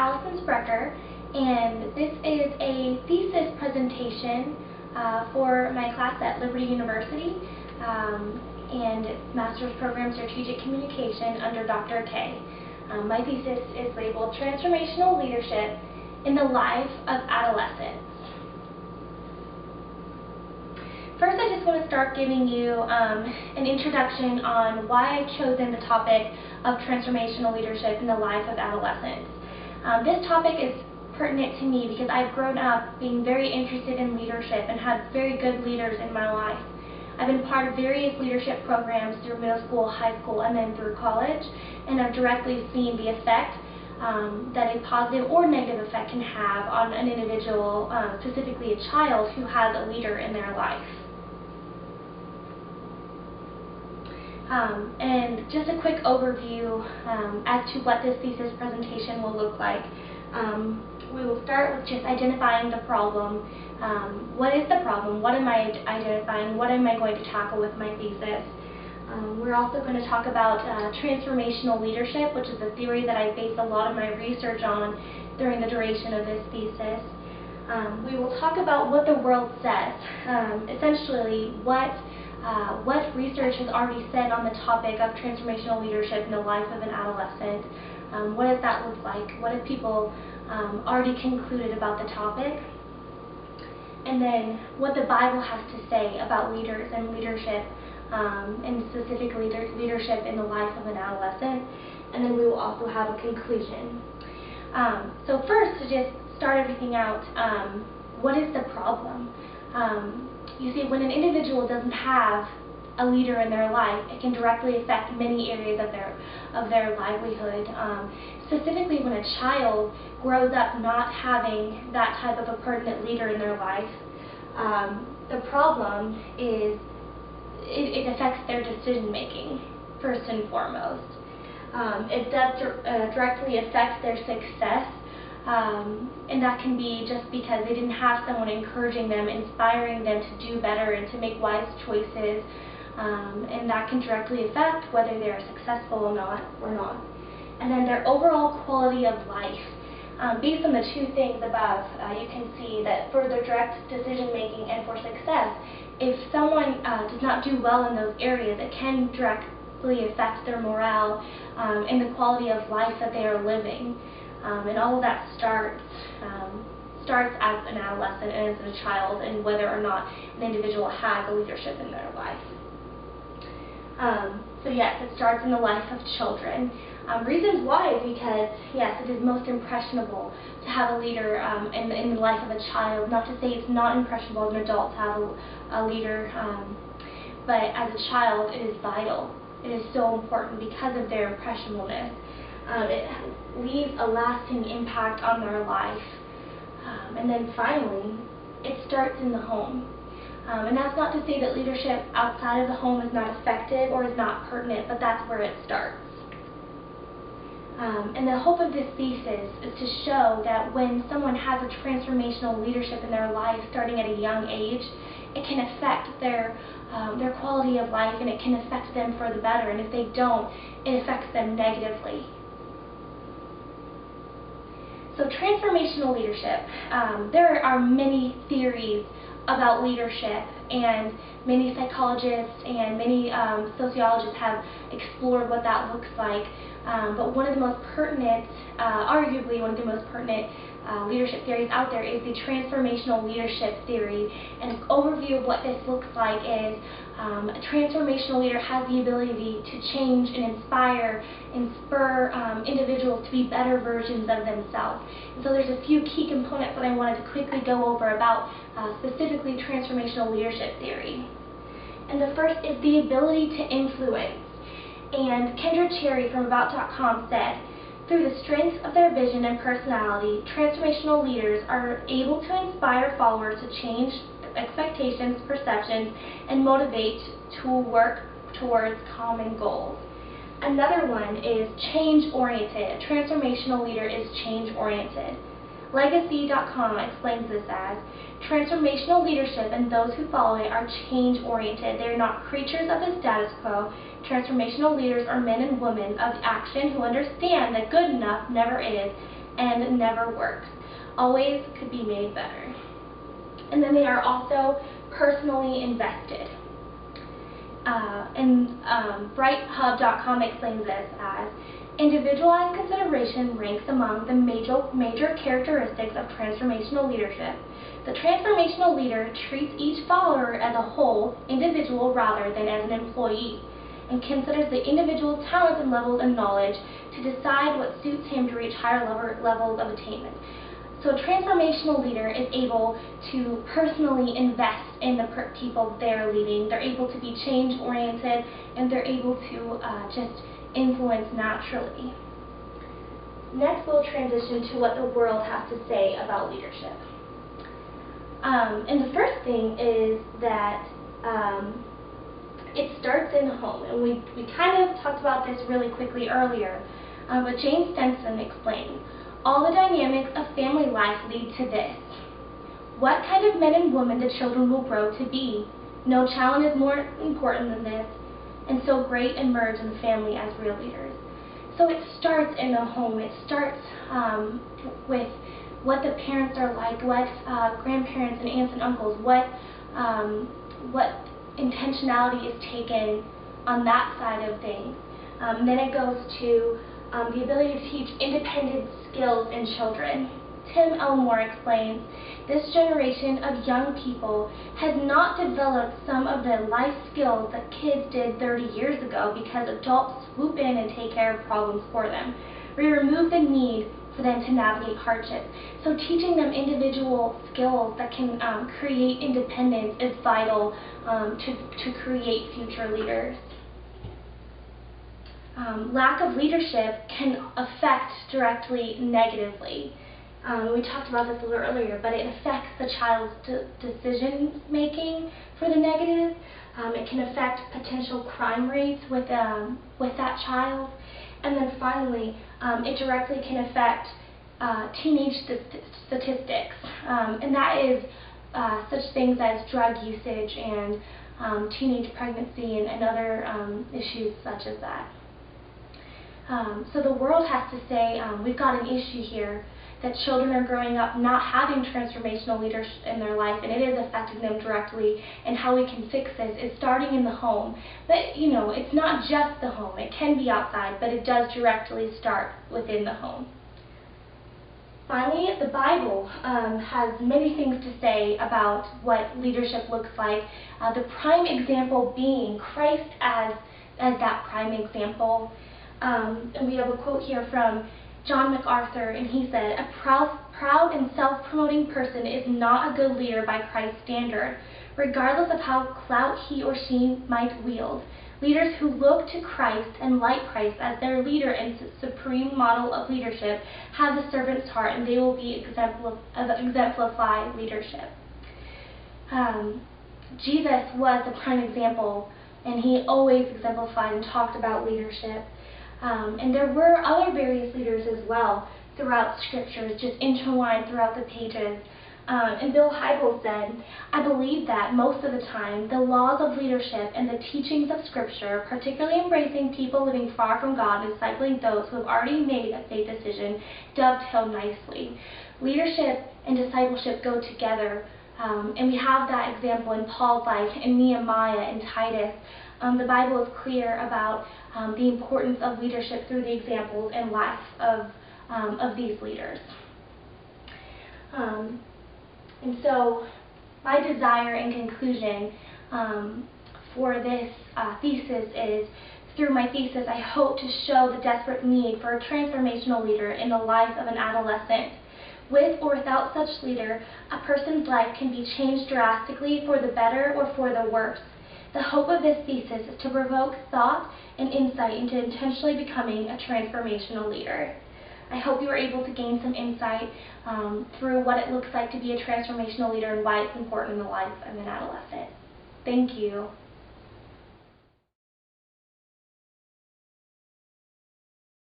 Allison Sprecher, and this is a thesis presentation for my class at Liberty University and Master's Program Strategic Communication under Dr. K. My thesis is labeled Transformational Leadership in the Life of Adolescents. First, I just want to start giving you an introduction on why I've chosen the topic of transformational leadership in the life of adolescents. This topic is pertinent to me because I've grown up being very interested in leadership and had very good leaders in my life. I've been part of various leadership programs through middle school, high school, and then through college, and I've directly seen the effect that a positive or negative effect can have on an individual, specifically a child who has a leader in their life. And just a quick overview as to what this thesis presentation will look like. We will start with just identifying the problem. What is the problem? What am I identifying? What am I going to tackle with my thesis? We're also going to talk about transformational leadership, which is a theory that I based a lot of my research on during the duration of this thesis. We will talk about what the world says, essentially what research has already said on the topic of transformational leadership in the life of an adolescent. What does that look like? What have people already concluded about the topic? And then what the Bible has to say about leaders and leadership, and specifically leadership in the life of an adolescent. And then we will also have a conclusion. So first, to just start everything out, what is the problem? You see, when an individual doesn't have a leader in their life, it can directly affect many areas of their livelihood. Specifically, when a child grows up not having that type of a pertinent leader in their life, the problem is it affects their decision making first and foremost. It does directly affect their success. And that can be just because they didn't have someone encouraging them, inspiring them to do better and to make wise choices, and that can directly affect whether they're successful or not. And then their overall quality of life. Based on the two things above, you can see that for their direct decision making and for success, if someone does not do well in those areas, it can directly affect their morale and the quality of life that they are living. And all of that starts as an adolescent and as a child, and whether or not an individual has a leadership in their life. So yes, it starts in the life of children. Reasons why is because, yes, it is most impressionable to have a leader in the life of a child. Not to say it's not impressionable as an adult to have a leader, but as a child it is vital. It is so important because of their impressionableness. It leaves a lasting impact on their life. And then finally, it starts in the home. And that's not to say that leadership outside of the home is not effective or is not pertinent, but that's where it starts. And the hope of this thesis is to show that when someone has a transformational leadership in their life starting at a young age, it can affect their quality of life, and it can affect them for the better. And if they don't, it affects them negatively. So transformational leadership, there are many theories about leadership, and many psychologists and many sociologists have explored what that looks like. But one of the most pertinent, arguably one of the most pertinent leadership theories out there is the transformational leadership theory. And an overview of what this looks like is a transformational leader has the ability to change and inspire and spur individuals to be better versions of themselves. And so there's a few key components that I wanted to quickly go over about specifically transformational leadership theory. And the first is the ability to influence. And Kendra Cherry from About.com said, "Through the strength of their vision and personality, transformational leaders are able to inspire followers to change expectations, perceptions, and motivate to work towards common goals." Another one is change-oriented. A transformational leader is change-oriented. Legacy.com explains this as, "Transformational leadership and those who follow it are change-oriented. They are not creatures of the status quo. Transformational leaders are men and women of action who understand that good enough never is, and never works. Always could be made better. And then they are also personally invested. BrightHub.com explains this as, individualized consideration ranks among the major characteristics of transformational leadership. The transformational leader treats each follower as a whole individual rather than as an employee, and considers the individual's talents and levels of knowledge to decide what suits him to reach higher levels of attainment. So a transformational leader is able to personally invest in the people they're leading. They're able to be change-oriented, and they're able to just influence naturally. Next, we'll transition to what the world has to say about leadership. And the first thing is that it starts in the home. And we kind of talked about this really quickly earlier, but Jane Stenson explained, all the dynamics of family life lead to this. What kind of men and women the children will grow to be? No child is more important than this, and so great and merge in the family as real leaders. So it starts in the home. It starts with what the parents are like, what grandparents and aunts and uncles, what intentionality is taken on that side of things. Then it goes to the ability to teach independent skills in children. Tim Elmore explains, this generation of young people has not developed some of the life skills that kids did 30 years ago because adults swoop in and take care of problems for them. We remove the need for them to navigate hardship. So teaching them individual skills that can create independence is vital to create future leaders. Lack of leadership can affect directly negatively. We talked about this a little earlier, but it affects the child's decision making for the negative. It can affect potential crime rates with that child. And then finally, it directly can affect teenage statistics. And that is such things as drug usage and teenage pregnancy and other issues such as that. So the world has to say, we've got an issue here, that children are growing up not having transformational leaders in their life, and it is affecting them directly, and how we can fix this is starting in the home. But, you know, it's not just the home. It can be outside, but it does directly start within the home. Finally, the Bible has many things to say about what leadership looks like, the prime example being Christ as that prime example. And we have a quote here from John MacArthur, and he said, a proud and self-promoting person is not a good leader by Christ's standard, regardless of how clout he or she might wield. Leaders who look to Christ and like Christ as their leader and supreme model of leadership have the servant's heart, and they will be exemplify leadership. Jesus was the prime example, and he always exemplified and talked about leadership. And there were other various leaders as well throughout scriptures, just intertwined throughout the pages. And Bill Hybels said, I believe that most of the time the laws of leadership and the teachings of scripture, particularly embracing people living far from God and discipling those who have already made a faith decision, dovetail nicely. Leadership and discipleship go together, and we have that example in Paul's life, in Nehemiah and Titus. The Bible is clear about the importance of leadership through the examples and life of these leaders. And so my desire and conclusion for this thesis is, through my thesis, I hope to show the desperate need for a transformational leader in the life of an adolescent. With or without such leader, a person's life can be changed drastically for the better or for the worse. The hope of this thesis is to provoke thought and insight into intentionally becoming a transformational leader. I hope you were able to gain some insight through what it looks like to be a transformational leader and why it's important in the life of an adolescent. Thank you.